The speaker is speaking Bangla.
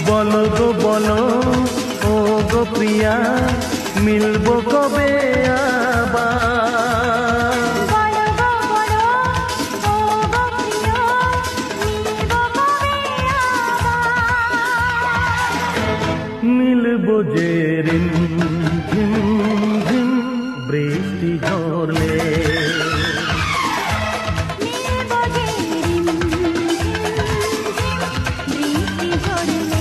বলো গো বলো ও গো প্রিয়া, মিলবো কবে আবার? মিলবো যে রিম ঝিম ঝিম বৃষ্টি ঝরলে। বৃষ্টি ঝরলে